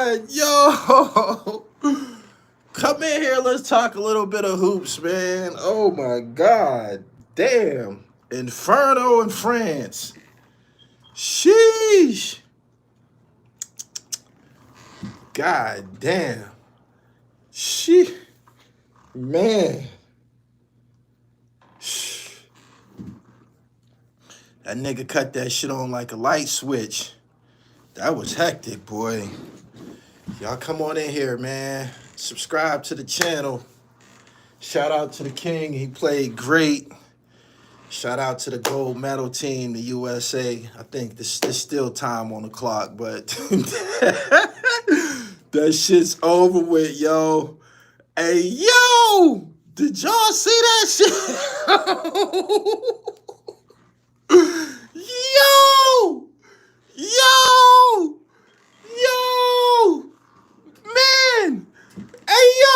God, yo. Come in here, let's talk a little bit of hoops, man. Oh my God. Damn. Inferno in France. Sheesh. God damn. She man. That nigga cut that shit on like a light switch. That was hectic, boy. Y'all come on in here, man. Subscribe to the channel. Shout out to the king. He played great. Shout out to the gold medal team, the USA. I think there's still time on the clock, but that shit's over with, yo. Hey, yo! Did y'all see that shit? Yo! Yo! Yo! Man! Hey, yo!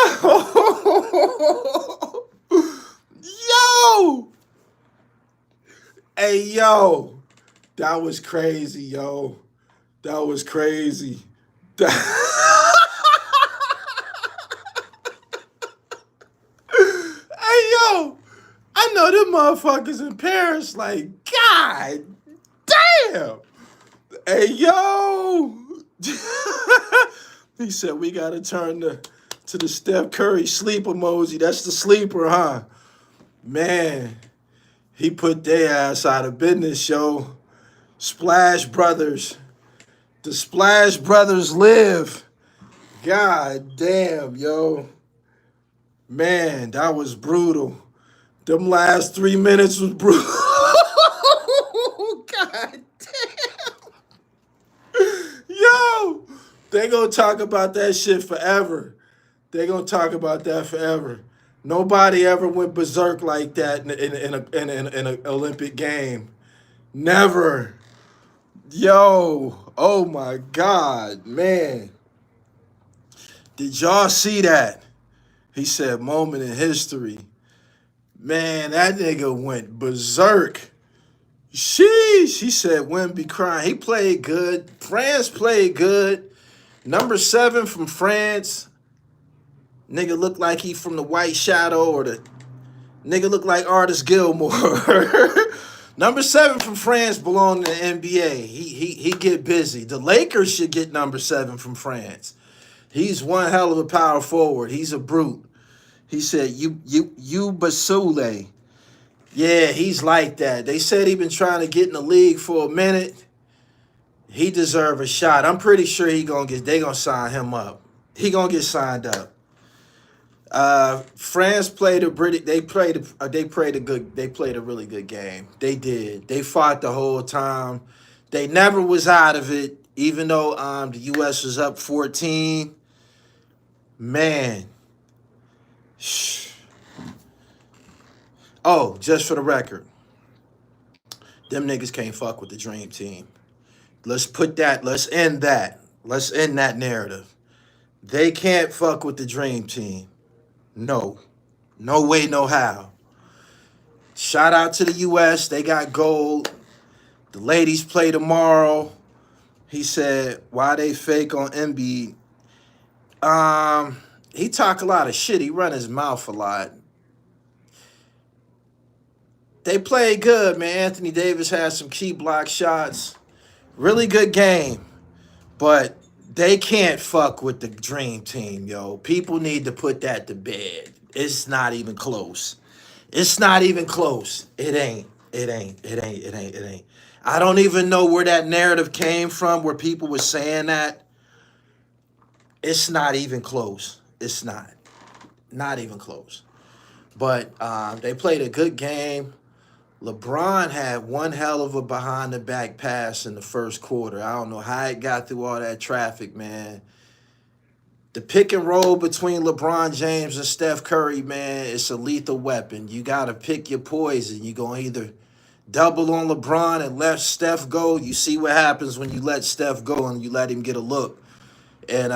Yo! Hey, yo! That was crazy, yo. That was crazy. Hey, yo! I know them motherfuckers in Paris like, God damn! Hey, yo! He said we gotta turn to the Steff Curry sleep emoji. That's the sleeper, huh? Man, he put their ass out of business, yo. Splash Brothers. The Splash Brothers live. God damn, yo. Man, that was brutal. Them last 3 minutes was brutal. God damn. Yo, they gonna talk about that shit forever. They gonna talk about that forever. Nobody ever went berserk like that in an Olympic game. Never. Yo, oh my God, man. Did y'all see that? He said, moment in history. Man, that nigga went berserk. Sheesh, he said, Wemby crying. He played good. France played good. Number 7 from France. Nigga looked like he from the White Shadow, or the nigga looked like Artist Gilmore. Number 7 from France belong to the NBA. He get busy. The Lakers should get number 7 from France. He's one hell of a power forward. He's a brute. He said, you Basule. Yeah, he's like that. They said he been trying to get in the league for a minute. He deserve a shot. I'm pretty sure they gonna sign him up. He gonna get signed up. France played a really good game. They did. They fought the whole time. They never was out of it, even though the US was up 14. Man. Oh, just for the record, them niggas can't fuck with the dream team. Let's end that. Let's end that narrative. They can't fuck with the dream team. No. No way, no how. Shout out to the US. They got gold. The ladies play tomorrow. He said, why they fake on Embiid? He talk a lot of shit. He run his mouth a lot. They played good, man. Anthony Davis had some key block shots. Really good game. But they can't fuck with the dream team, yo. People need to put that to bed. It's not even close. It's not even close. It ain't. I don't even know where that narrative came from, where people were saying that. It's not even close. It's not. Not even close. But they played a good game. LeBron had one hell of a behind-the-back pass in the first quarter. I don't know how it got through all that traffic, man. The pick and roll between LeBron James and Steff Curry, man, it's a lethal weapon. You got to pick your poison. You're going to either double on LeBron and let Steph go. You see what happens when you let Steph go and you let him get a look. And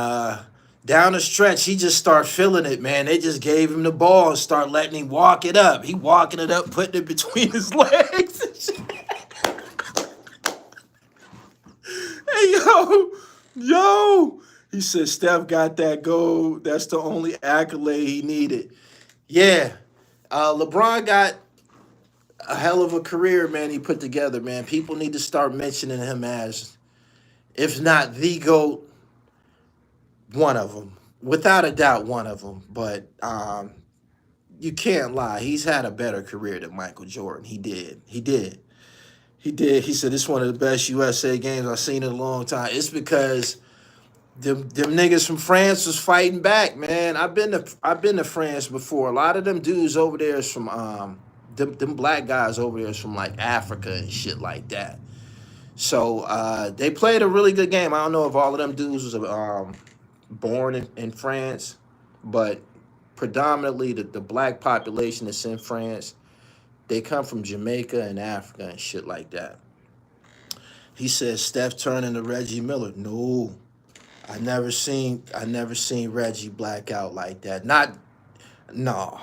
down the stretch, he just start feeling it, man. They just gave him the ball and start letting him walk it up. He walking it up, putting it between his legs and shit. Hey, yo, He said Steph got that gold. That's the only accolade he needed. Yeah. LeBron got a hell of a career, man, he put together, man. People need to start mentioning him as, if not the GOAT, one of them. Without a doubt, one of them. But you can't lie. He's had a better career than Michael Jordan. He did. He did. He did. He said, it's one of the best USA games I've seen in a long time. It's because them niggas from France was fighting back, man. I've been to France before. A lot of them dudes over there is from them black guys over there is from like Africa and shit like that. So they played a really good game. I don't know if all of them dudes was born in France, but predominantly the black population that's in France, they come from Jamaica and Africa and shit like that. He says Steph turning to Reggie Miller. No, I never seen Reggie black out like that. No.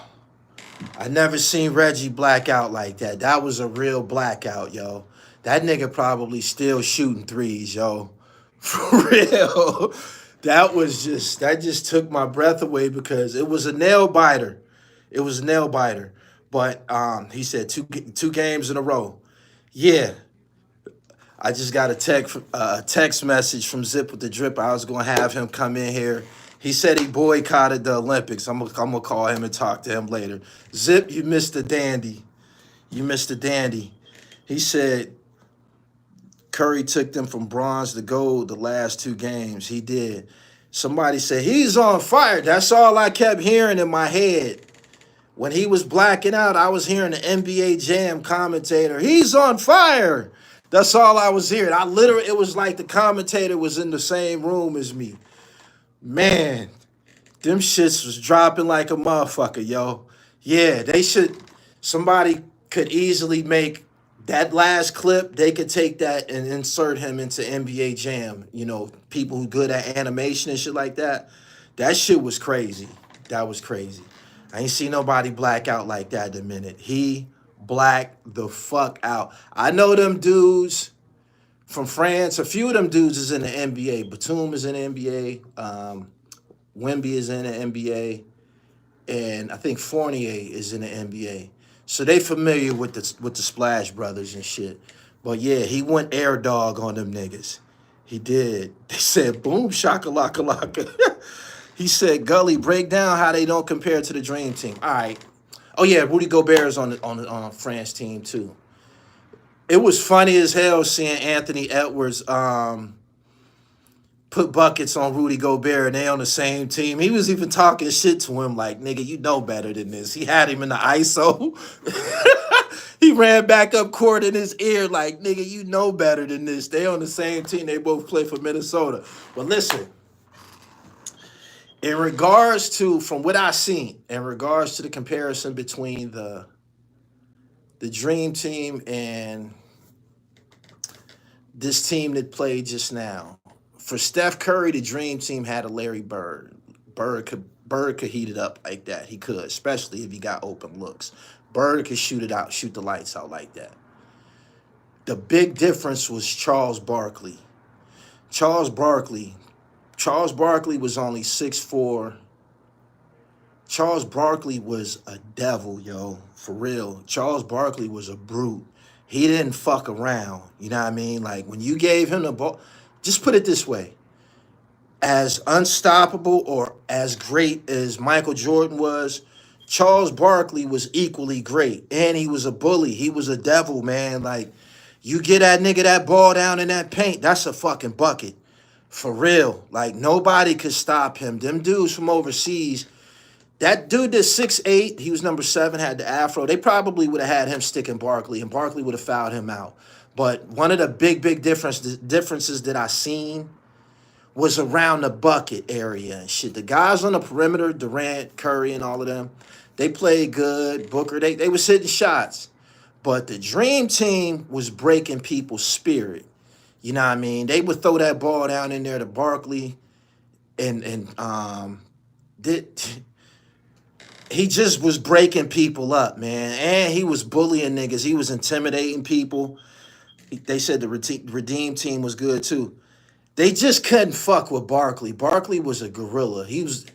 I never seen Reggie black out like that. That was a real blackout, yo. That nigga probably still shooting threes, yo. For real. That just took my breath away because it was a nail biter. It was a nail biter. But he said two games in a row. Yeah. I just got a text message from Zip with the Drip. I was gonna have him come in here. He said he boycotted the Olympics. I'm gonna call him and talk to him later. Zip, you missed the dandy. You missed the dandy. He said Curry took them from bronze to gold the last two games. He did. Somebody said he's on fire. That's all I kept hearing in my head. When he was blacking out, I was hearing the NBA Jam commentator. He's on fire. That's all I was hearing. It was like the commentator was in the same room as me. Man, them shits was dropping like a motherfucker, yo. Yeah, somebody could easily make that last clip, they could take that and insert him into NBA Jam. You know, people who good at animation and shit like that. That shit was crazy. That was crazy. I ain't seen nobody black out like that in a minute. He blacked the fuck out. I know them dudes from France. A few of them dudes is in the NBA. Batum is in the NBA. Wemby is in the NBA. And I think Fournier is in the NBA. So they familiar with the Splash Brothers and shit. But yeah, he went air dog on them niggas. He did. They said, boom, shakalaka. He said, Gully, break down how they don't compare to the Dream Team. All right. Oh yeah, Rudy Gobert is on the France team too. It was funny as hell seeing Anthony Edwards put buckets on Rudy Gobert and they on the same team. He was even talking shit to him like, nigga, you know better than this. He had him in the ISO. He ran back up court in his ear like, nigga, you know better than this. They on the same team. They both play for Minnesota. But listen, in regards to, from what I seen, in regards to the comparison between the Dream Team and this team that played just now, for Steff Curry, the Dream Team had a Larry Bird. Bird could heat it up like that. He could, especially if he got open looks. Bird could shoot the lights out like that. The big difference was Charles Barkley. Charles Barkley was only 6'4". Charles Barkley was a devil, yo, for real. Charles Barkley was a brute. He didn't fuck around, you know what I mean? Like, when you gave him the ball, just put it this way. As unstoppable or as great as Michael Jordan was, Charles Barkley was equally great. And he was a bully. He was a devil, man. Like, you get that nigga that ball down in that paint, that's a fucking bucket. For real. Like, nobody could stop him. Them dudes from overseas, that dude that's 6'8", he was number 7, had the afro. They probably would have had him sticking Barkley, and Barkley would have fouled him out. But one of the big differences that I seen was around the bucket area and shit. The guys on the perimeter, Durant, Curry, and all of them, they played good. Booker, they was hitting shots. But the Dream Team was breaking people's spirit. You know what I mean? They would throw that ball down in there to Barkley, and he just was breaking people up, man. And he was bullying niggas. He was intimidating people. They said the Redeem Team was good too. They just couldn't fuck with Barkley. Barkley was a gorilla. He's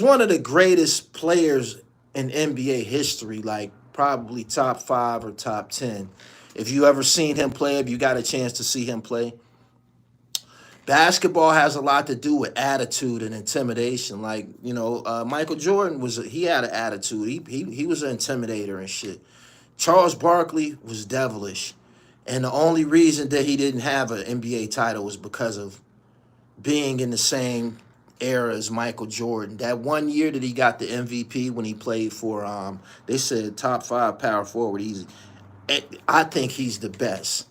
one of the greatest players in NBA history, like probably top 5 or top 10. If you ever seen him play, if you got a chance to see him play, basketball has a lot to do with attitude and intimidation. Like, Michael Jordan he had an attitude. He was an intimidator and shit. Charles Barkley was devilish. And the only reason that he didn't have an NBA title was because of being in the same era as Michael Jordan. That one year that he got the MVP when he played for, they said top 5 power forward. I think he's the best.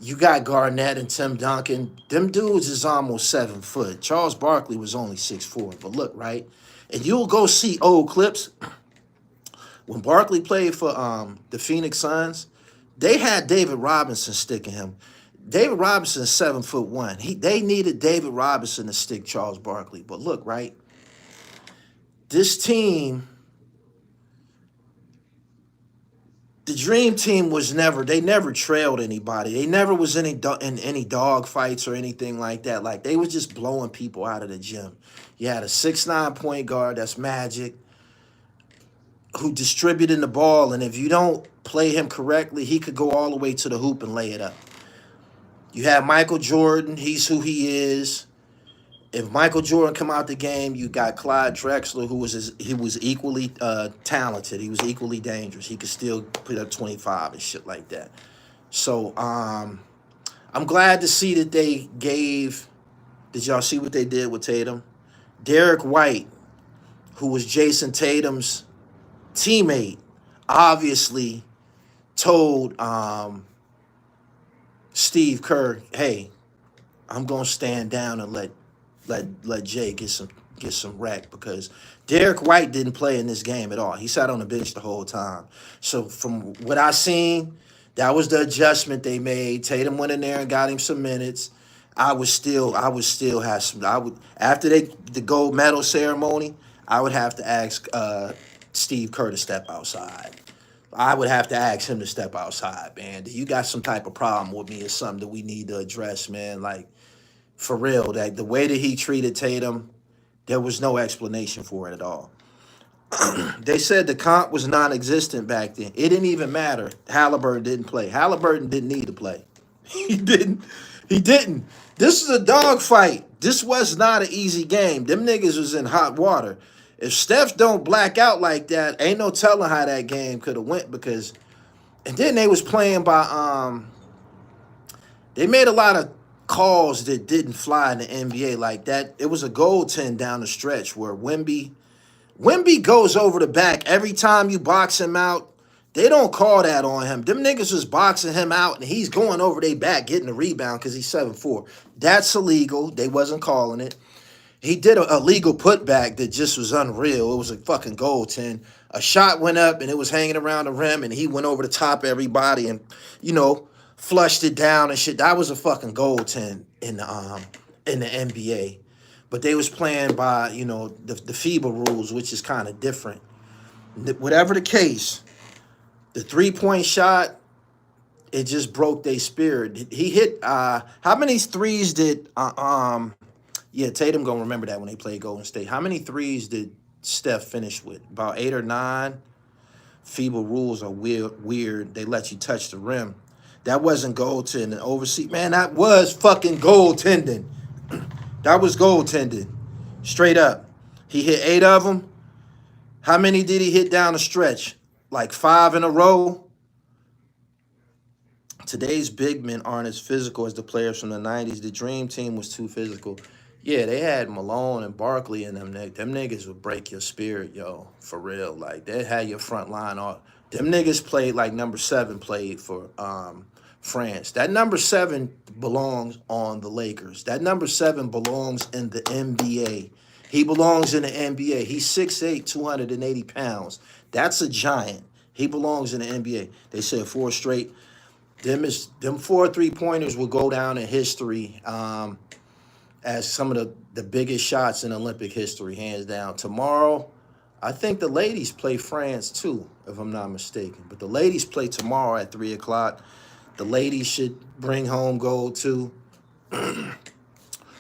You got Garnett and Tim Duncan. Them dudes is almost 7 foot. Charles Barkley was only 6'4". But look, right? And you'll go see old clips. When Barkley played for the Phoenix Suns, they had David Robinson sticking him. David Robinson is 7'1". They needed David Robinson to stick Charles Barkley. But look, right? This team, the dream team they never trailed anybody. They never was in any dog fights or anything like that. Like, they was just blowing people out of the gym. You had a 6'9" point guard, that's Magic, who distributed the ball, and if you don't play him correctly, he could go all the way to the hoop and lay it up. You have Michael Jordan, he's who he is. If Michael Jordan come out the game, you got Clyde Drexler, who was equally talented. He was equally dangerous. He could still put up 25 and shit like that. So I'm glad to see that they gave. Did y'all see what they did with Tatum? Derek White, who was Jason Tatum's teammate, obviously told Steve Kerr, "Hey, I'm gonna stand down and let Jay get some rec," because Derek White didn't play in this game at all. He sat on the bench the whole time. So from what I seen, that was the adjustment they made. Tatum went in there and got him some minutes. I would still have some. After the gold medal ceremony, I would have to ask Steve Kerr to step outside. I would have to ask him to step outside, man. You got some type of problem with me? It's something that we need to address, man. Like, for real, that the way that he treated Tatum, there was no explanation for it at all. They said the comp was non-existent back then. It didn't even matter. Halliburton didn't play. Halliburton didn't need to play. He didn't. He didn't. This is a dogfight. This was not an easy game. Them niggas was in hot water. If Steph don't black out like that, ain't no telling how that game could have went, because, and then they was playing by they made a lot of calls that didn't fly in the NBA like that. It was a goaltend down the stretch where Wemby goes over the back every time you box him out. They don't call that on him. Them niggas was boxing him out, and he's going over their back getting the rebound because he's 7'4". That's illegal. They wasn't calling it. He did a legal putback that just was unreal. It was a fucking goaltend. A shot went up, and it was hanging around the rim, and he went over the top of everybody and, flushed it down and shit. That was a fucking goaltend in the NBA. But they was playing by, the FIBA rules, which is kind of different. Whatever the case, the 3-point shot, it just broke their spirit. He hit, how many threes did, Tatum gonna remember that when they played Golden State. How many threes did Steph finish with? About 8 or 9. FIBA rules are weird. They let you touch the rim. That wasn't goaltending. Overseas, man, that was fucking goaltending. That was goaltending. Straight up. He hit 8 of them. How many did he hit down the stretch? Like 5 in a row? Today's big men aren't as physical as the players from the 90s. The dream team was too physical. Yeah, they had Malone and Barkley in them. Them niggas would break your spirit, yo, for real. Like, they had your front line on. Them niggas played like number 7 played for France. That number 7 belongs on the Lakers. That number 7 belongs in the NBA. He belongs in the NBA. He's 6'8", 280 pounds. That's a giant. He belongs in the NBA. They said 4 straight. Them 4 3-pointers will go down in history as some of the biggest shots in Olympic history, hands down. Tomorrow, I think the ladies play France too, if I'm not mistaken. But the ladies play tomorrow at 3 o'clock. The ladies should bring home gold too.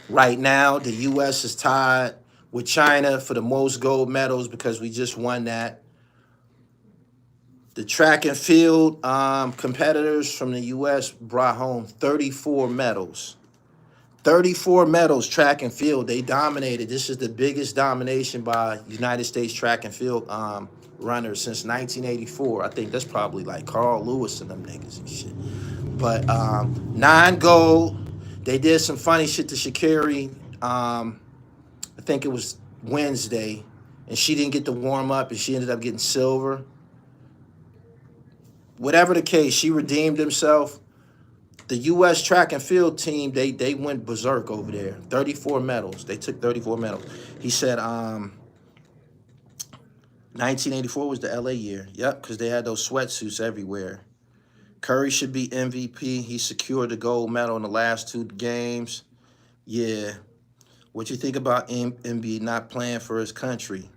Right now, the U.S. is tied with China for the most gold medals because we just won that. The track and field competitors from the U.S. brought home 34 medals. 34 medals, track and field. They dominated. This is the biggest domination by United States track and field runners since 1984. I think that's probably like Carl Lewis and them niggas and shit. But 9 gold. They did some funny shit to Sha'Carri. I think it was Wednesday, and she didn't get to warm up, and she ended up getting silver. Whatever the case, she redeemed herself. The U.S. track and field team, they went berserk over there. 34 medals. They took 34 medals. He said 1984 was the L.A. year. Yep, because they had those sweatsuits everywhere. Curry should be MVP. He secured the gold medal in the last 2 games. Yeah. What you think about Embiid not playing for his country?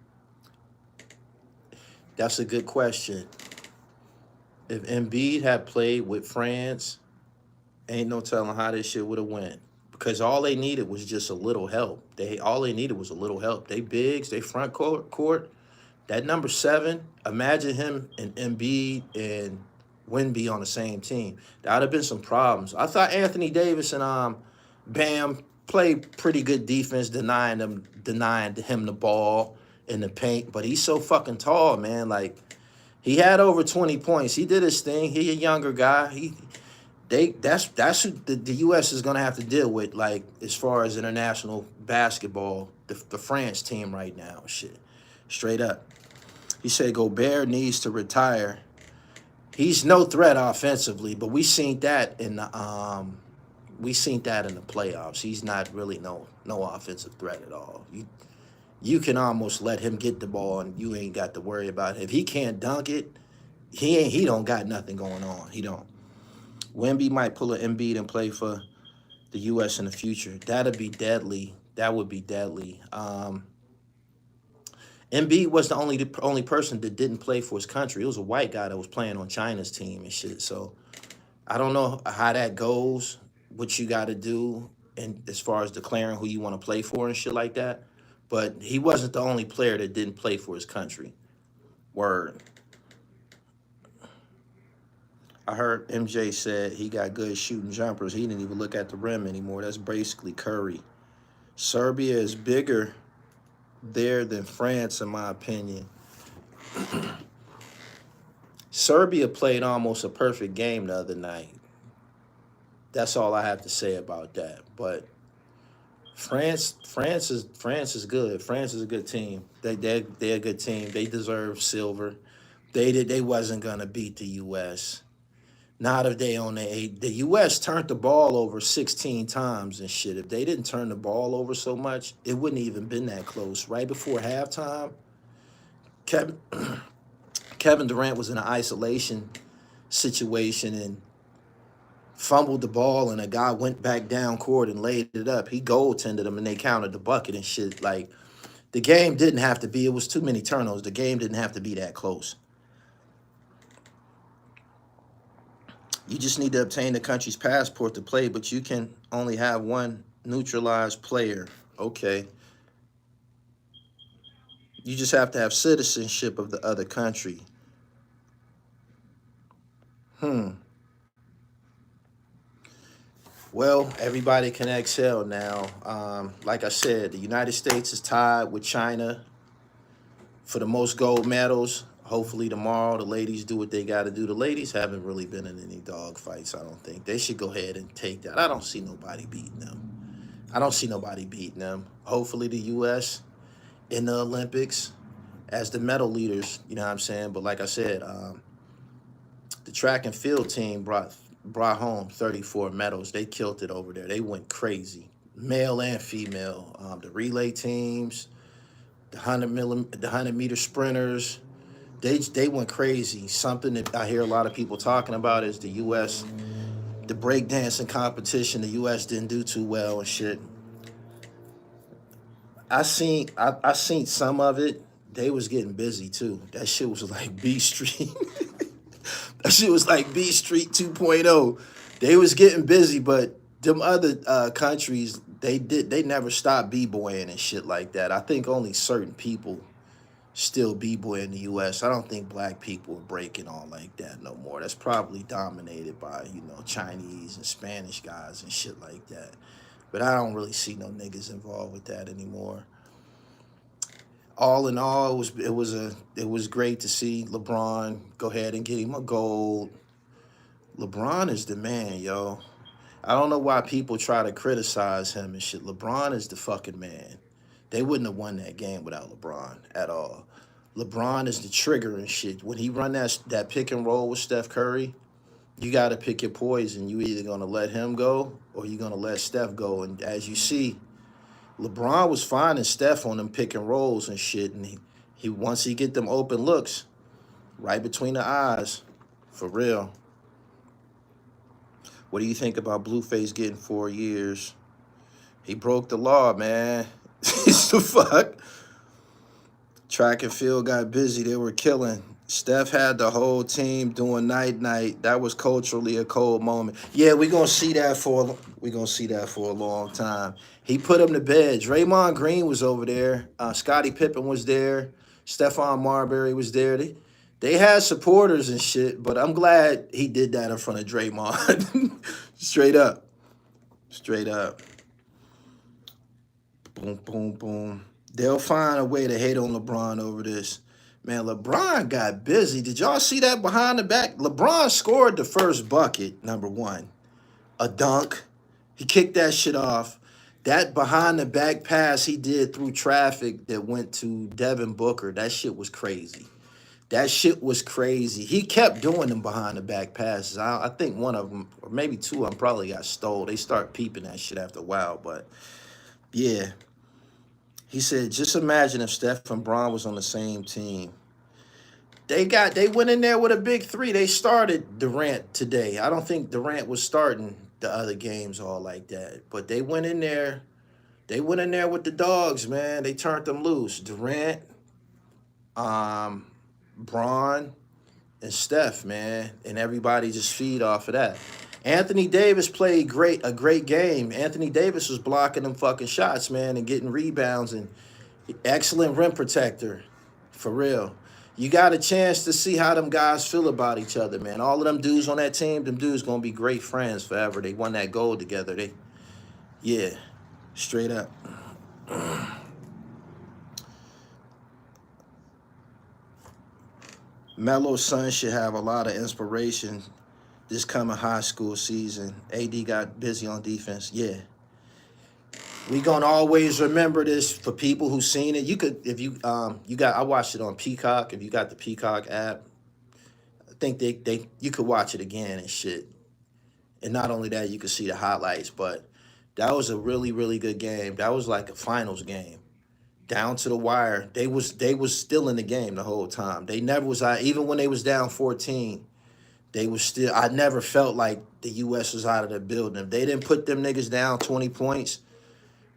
That's a good question. If Embiid had played with France, ain't no telling how this shit would have went. Because all they needed was just a little help. All they needed was a little help. They bigs, they front court. That number 7, imagine him and Embiid and Wemby on the same team. That would have been some problems. I thought Anthony Davis and Bam played pretty good defense, denying him the ball in the paint. But he's so fucking tall, man. Like, he had over 20 points. He did his thing. He a younger guy. That's who the U.S. is gonna have to deal with, like, as far as international basketball, the France team right now. Shit, straight up. He said Gobert needs to retire. He's no threat offensively, but we seen that in the playoffs. He's not really no offensive threat at all. You can almost let him get the ball and you ain't got to worry about it. If he can't dunk it, he don't got nothing going on. He don't. Wemby might pull an Embiid and play for the U.S. in the future. That'd be deadly. That would be deadly. Embiid was the only person that didn't play for his country. It was a white guy that was playing on China's team and shit. So I don't know how that goes, what you got to do, and as far as declaring who you want to play for and shit like that. But he wasn't the only player that didn't play for his country. Word. I heard MJ said he got good shooting jumpers. He didn't even look at the rim anymore. That's basically Curry. Serbia is bigger there than France, in my opinion. Serbia played almost a perfect game the other night. That's all I have to say about that. But France is good. France is a good team. They're a good team. They deserve silver. They wasn't gonna beat the U.S. Not if they on the U.S. turned the ball over 16 times and shit. If they didn't turn the ball over so much, it wouldn't even been that close. Right before halftime, Kevin Durant was in an isolation situation and fumbled the ball, and a guy went back down court and laid it up. He goaltended him, and they counted the bucket and shit. Like, the game didn't have to be. It was too many turnovers. The game didn't have to be that close. You just need to obtain the country's passport to play, but you can only have one neutralized player. Okay. You just have to have citizenship of the other country. Well, everybody can exhale now. Like I said, the United States is tied with China for the most gold medals. Hopefully tomorrow the ladies do what they got to do. The ladies haven't really been in any dog fights, I don't think. They should go ahead and take that. I don't see nobody beating them. Hopefully the U.S. in the Olympics as the medal leaders, you know what I'm saying? But like I said, the track and field team brought home 34 medals. They killed it over there. They went crazy, male and female. The relay teams, the 100-meter sprinters, they went crazy. Something that I hear a lot of people talking about is the U.S., the breakdancing competition. The U.S. didn't do too well and shit. I seen some of it. They was getting busy too. That shit was like B Street. That shit was like B Street 2.0. They was getting busy, but them other countries, They never stopped b-boying and shit like that. I think only certain people still b-boy in the U.S. I don't think black people are breaking on like that no more. That's probably dominated by, you know, Chinese and Spanish guys and shit like that. But I don't really see no niggas involved with that anymore. All in all, it was great to see LeBron go ahead and get him a gold. LeBron is the man, yo. I don't know why people try to criticize him and shit. LeBron is the fucking man. They wouldn't have won that game without LeBron at all. LeBron is the trigger and shit. When he run that pick and roll with Steff Curry, you got to pick your poison. You either going to let him go or you going to let Steph go. And as you see, LeBron was finding Steph on them pick and rolls and shit. And he once he get them open looks right between the eyes, for real. What do you think about Blueface getting 4 years? He broke the law, man. The fuck? Track and field got busy. They were killing. Steph had the whole team doing night-night. That was culturally a cold moment. Yeah, we're gonna see that for a long time. He put him to bed. Draymond Green was over there. Scottie Pippen was there. Stephon Marbury was there. They had supporters and shit, but I'm glad he did that in front of Draymond. Straight up. Straight up. Boom, boom, boom. They'll find a way to hate on LeBron over this. Man, LeBron got busy. Did y'all see that behind the back? LeBron scored the first bucket, number one. A dunk. He kicked that shit off. That behind the back pass he did through traffic that went to Devin Booker, that shit was crazy. That shit was crazy. He kept doing them behind the back passes. I think one of them, or maybe two of them, probably got stole. They start peeping that shit after a while, but yeah. He said, just imagine if Steph and Bron was on the same team. They went in there with a big three. They started Durant today. I don't think Durant was starting the other games all like that. But they went in there. They went in there with the dogs, man. They turned them loose. Durant, Bron, and Steph, man. And everybody just feed off of that. Anthony Davis played a great game. Anthony Davis was blocking them fucking shots, man, and getting rebounds, and excellent rim protector, for real. You got a chance to see how them guys feel about each other, man. All of them dudes on that team, them dudes gonna be great friends forever. They won that gold together. Yeah, straight up. Melo's son should have a lot of inspiration this coming high school season. AD got busy on defense. Yeah. We gonna always remember this for people who seen it. You could, if you I watched it on Peacock. If you got the Peacock app, I think you could watch it again and shit. And not only that, you could see the highlights, but that was a really, really good game. That was like a finals game. Down to the wire. They was still in the game the whole time. They never was out, even when they was down 14. They was still, I never felt like the U.S. was out of the building. If they didn't put them niggas down 20 points,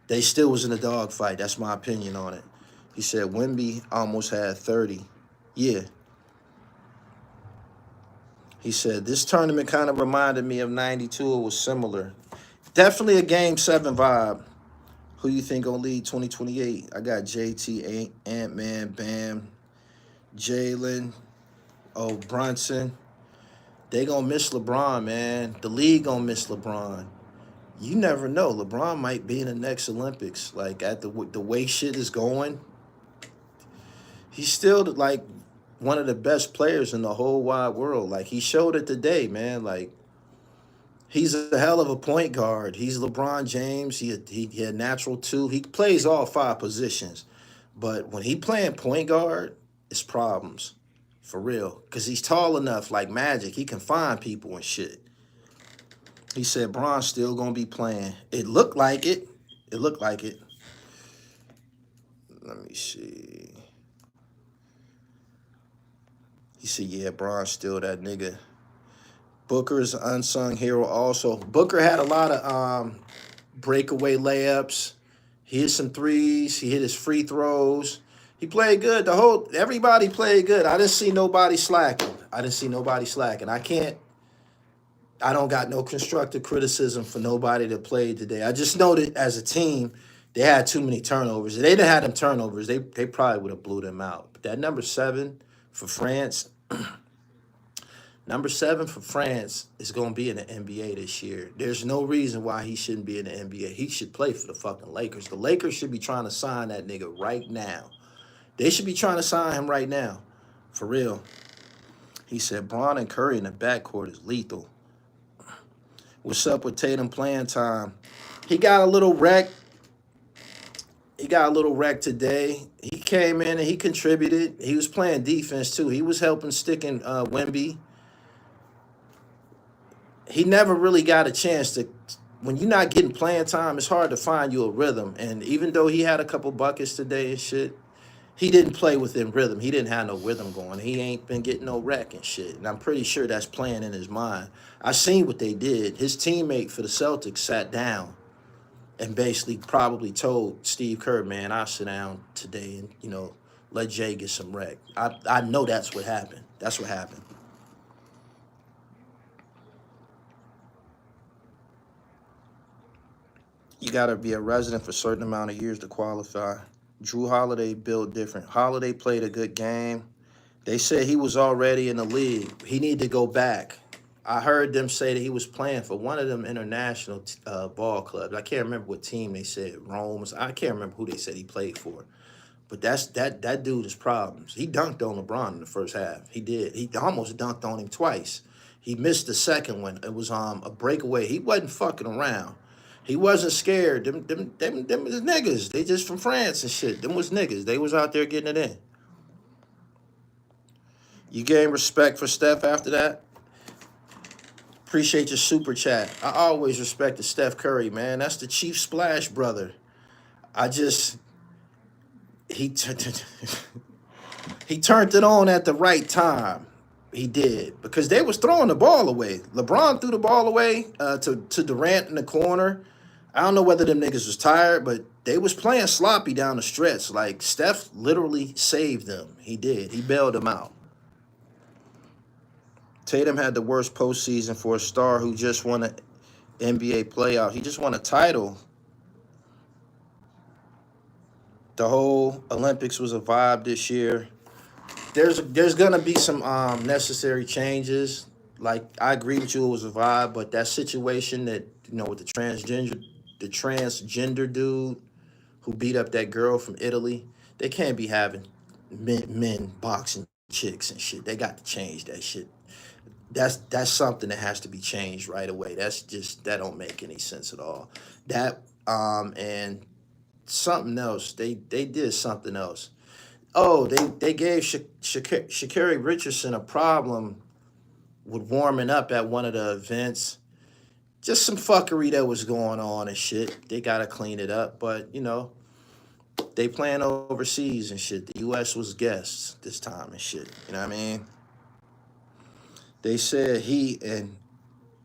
they still was in a dogfight. That's my opinion on it. He said Wemby almost had 30. Yeah. He said, this tournament kind of reminded me of 92. It was similar. Definitely a Game 7 vibe. Who you think gonna lead 2028? I got JT, Ant-Man, Bam, Jalen, Brunson. They gonna miss LeBron, man. The league gonna miss LeBron. You never know. LeBron might be in the next Olympics. Like, at the way shit is going, he's still like one of the best players in the whole wide world. Like, he showed it today, man. Like, he's a hell of a point guard. He's LeBron James. He had natural two. He plays all 5 positions. But when he playing point guard, it's problems. For real. Because he's tall enough, like Magic. He can find people and shit. He said Bron's still going to be playing. It looked like it. It looked like it. Let me see. He said, yeah, Bron's still that nigga. Booker is an unsung hero also. Booker had a lot of breakaway layups. He hit some threes. He hit his free throws. He played good. Everybody played good. I didn't see nobody slacking. I I don't got no constructive criticism for nobody that played today. I just know that as a team, they had too many turnovers. If they didn't have them turnovers, they probably would have blew them out. But that number 7 for France, number 7 for France is going to be in the NBA this year. There's no reason why he shouldn't be in the NBA. He should play for the fucking Lakers. The Lakers should be trying to sign that nigga right now. They should be trying to sign him right now. For real. He said, Bron and Curry in the backcourt is lethal. What's up with Tatum playing time? He got a little wreck. He got a little wreck today. He came in and he contributed. He was playing defense, too. He was helping sticking Wemby. He never really got a chance to. When you're not getting playing time, it's hard to find you a rhythm. And even though he had a couple buckets today and shit, he didn't play within rhythm. He didn't have no rhythm going. He ain't been getting no wreck and shit. And I'm pretty sure that's playing in his mind. I seen what they did. His teammate for the Celtics sat down and basically probably told Steve Kerr, man, I'll sit down today and, you know, let Jay get some wreck. I know that's what happened. That's what happened. You got to be a resident for a certain amount of years to qualify. Drew Holiday built different. Holiday played a good game. They said he was already in the league. He needed to go back. I heard them say that he was playing for one of them international ball clubs. I can't remember what team they said. Rome. I can't remember who they said he played for. But that dude is problems. He dunked on LeBron in the first half. He did. He almost dunked on him twice. He missed the second one. It was a breakaway. He wasn't fucking around. He wasn't scared. Them was niggas. They just from France and shit. Them was niggas. They was out there getting it in. You gain respect for Steph after that? Appreciate your super chat. I always respected Steff Curry, man. That's the Chief Splash brother. He turned it on at the right time. He did. Because they was throwing the ball away. LeBron threw the ball away to Durant in the corner. I don't know whether them niggas was tired, but they was playing sloppy down the stretch. Like, Steph literally saved them. He did. He bailed them out. Tatum had the worst postseason for a star who just won an NBA playoff. He just won a title. The whole Olympics was a vibe this year. There's gonna be some necessary changes. Like, I agree with you, it was a vibe, but that situation that, you know, with the transgender dude who beat up that girl from Italy, they can't be having men boxing chicks and shit. They got to change that shit. That's something that has to be changed right away. That don't make any sense at all. That and something else. They did something else. Oh, they gave Sha'Carri Richardson a problem with warming up at one of the events. Just some fuckery that was going on and shit. They gotta clean it up, but you know, they playing overseas and shit. The U.S. was guests this time and shit. You know what I mean? They said he and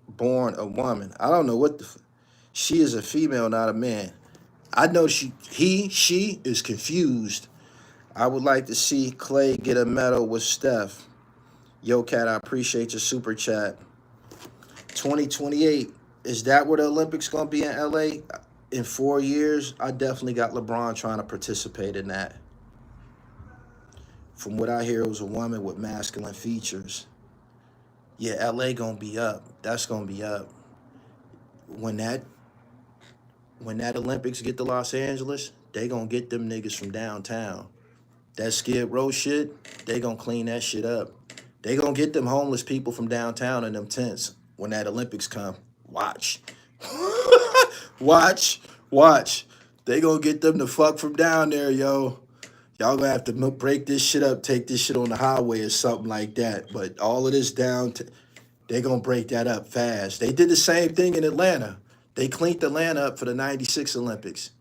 born a woman. I don't know what she is a female, not a man. I know she is confused. I would like to see Clay get a medal with Steph. Yo, Cat, I appreciate your super chat. 2028, is that where the Olympics going to be in L.A. in 4 years? I definitely got LeBron trying to participate in that. From what I hear, it was a woman with masculine features. Yeah, L.A. going to be up. That's going to be up. When that Olympics get to Los Angeles, they going to get them niggas from downtown. That Skid Row shit, they going to clean that shit up. They going to get them homeless people from downtown in them tents when that Olympics come. Watch. Watch. They going to get them the fuck from down there, yo. Y'all going to have to break this shit up, take this shit on the highway or something like that. But all of this they going to break that up fast. They did the same thing in Atlanta. They cleaned Atlanta up for the 96 Olympics.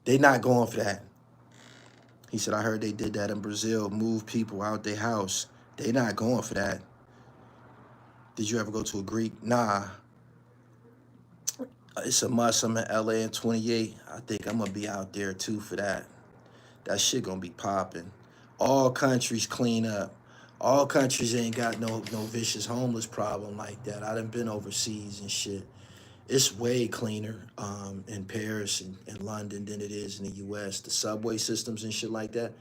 They not going for that. He said, I heard they did that in Brazil, move people out their house. They not going for that. Did you ever go to a Greek? Nah. It's a must. I'm in LA in 28. I think I'm going to be out there too for that. That shit going to be popping. All countries clean up. All countries ain't got no vicious homeless problem like that. I done been overseas and shit. It's way cleaner in Paris and London than it is in the U.S. The subway systems and shit like that.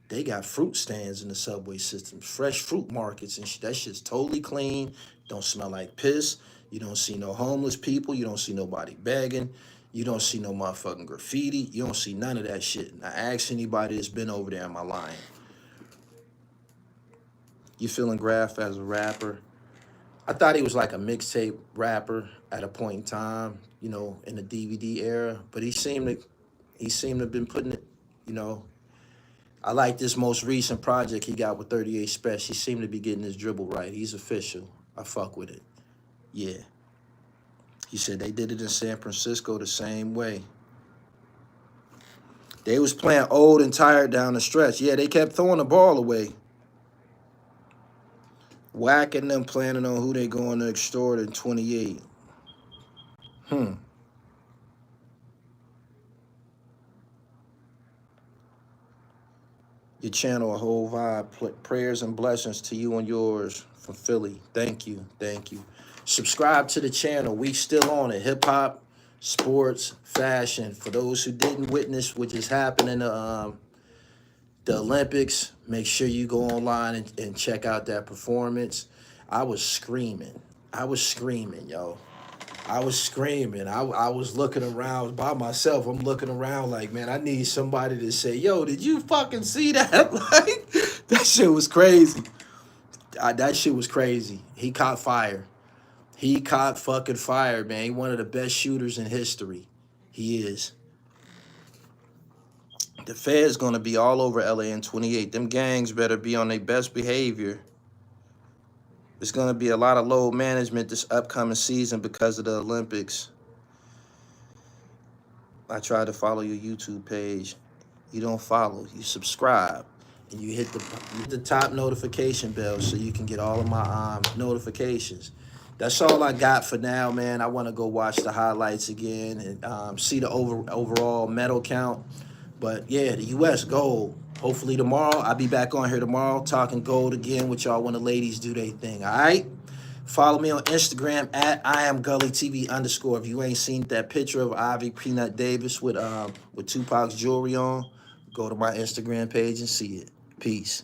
They got fruit stands in the subway systems, fresh fruit markets and shit. That shit's totally clean. Don't smell like piss. You don't see no homeless people. You don't see nobody begging. You don't see no motherfucking graffiti. You don't see none of that shit. Now ask anybody that's been over there, am I lying? You feeling Graf as a rapper? I thought he was like a mixtape rapper at a point in time, you know, in the DVD era. But he seemed to have been putting it, you know. I like this most recent project he got with 38 Special. He seemed to be getting his dribble right. He's official. I fuck with it. Yeah. He said they did it in San Francisco the same way. They was playing old and tired down the stretch. Yeah, they kept throwing the ball away. Whacking them, planning on who they going to extort in 28. Your channel, a whole vibe. Prayers and blessings to you and yours from Philly. Thank you. Thank you. Subscribe to the channel. We still on it. Hip hop, sports, fashion. For those who didn't witness what just happened in the Olympics, make sure you go online and check out that performance. I was screaming. Yo. I was screaming. I was looking around by myself. I'm looking around like, man, I need somebody to say, yo, did you fucking see that? Like, that shit was crazy. That shit was crazy. He caught fire. He caught fucking fire, man. He one of the best shooters in history. He is. The Fed's gonna be all over LA in 28. Them gangs better be on their best behavior. There's gonna be a lot of load management this upcoming season because of the Olympics. I tried to follow your YouTube page. You don't follow. You subscribe. And you hit the top notification bell so you can get all of my notifications. That's all I got for now, man. I want to go watch the highlights again and see the overall medal count. But yeah, the U.S. gold. Hopefully tomorrow, I'll be back on here tomorrow talking gold again with y'all when the ladies do their thing, all right? Follow me on Instagram at IamGullyTV_. If you ain't seen that picture of Ivy Peanut Davis with Tupac's jewelry on, go to my Instagram page and see it. Peace.